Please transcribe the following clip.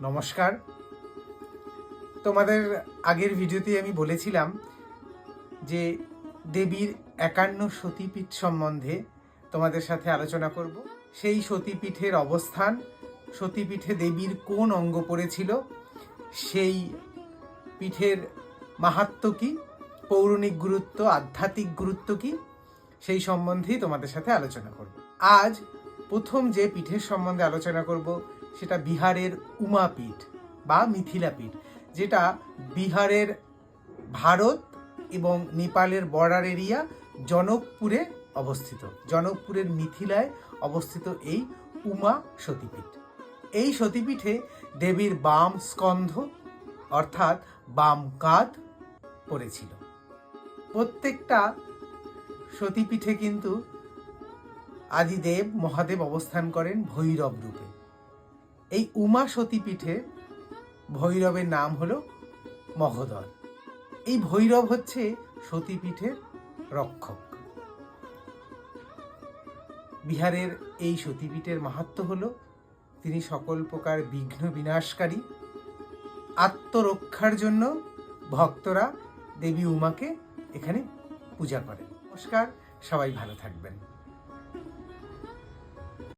নমস্কার। তোমাদের আগের ভিডিওতে আমি বলেছিলাম যে দেবীর 51 সতীপীঠ সম্বন্ধে তোমাদের সাথে আলোচনা করব। সেই সতীপীঠের অবস্থান, সতীপীঠে দেবীর কোন অঙ্গ পড়েছিল, সেই পীঠের মাহাত্ম্য কী, পৌরাণিক গুরুত্ব, আধ্যাত্মিক গুরুত্ব কী, সেই সম্বন্ধেই তোমাদের সাথে আলোচনা করব। আজ প্রথম যে পীঠের সম্বন্ধে আলোচনা করব সেটা বিহারের উমাপীঠ বা মিথিলা পীঠ, যেটা বিহারের ভারত এবং নেপালের বর্ডার এরিয়া জনকপুরে অবস্থিত। জনকপুরের মিথিলায় অবস্থিত এই উমা সতীপীঠ। এই সতীপীঠে দেবীর বাম স্কন্ধ অর্থাৎ বাম কাঁধ পড়েছিল। প্রত্যেকটা সতীপীঠে কিন্তু আদিদেব মহাদেব অবস্থান করেন ভৈরব রূপে। এই উমা সতীপীঠে ভৈরবের নাম হলো মহোদর। এই ভৈরব হচ্ছে সতীপীঠের রক্ষক। বিহারের এই সতীপীঠের মাহাত্ম্য হলো তিনি সকল প্রকার বিঘ্ন বিনাশকারী। আত্মরক্ষার জন্য ভক্তরা দেবী উমাকে এখানে পূজা করেন। নমস্কার, সবাই ভালো থাকবেন।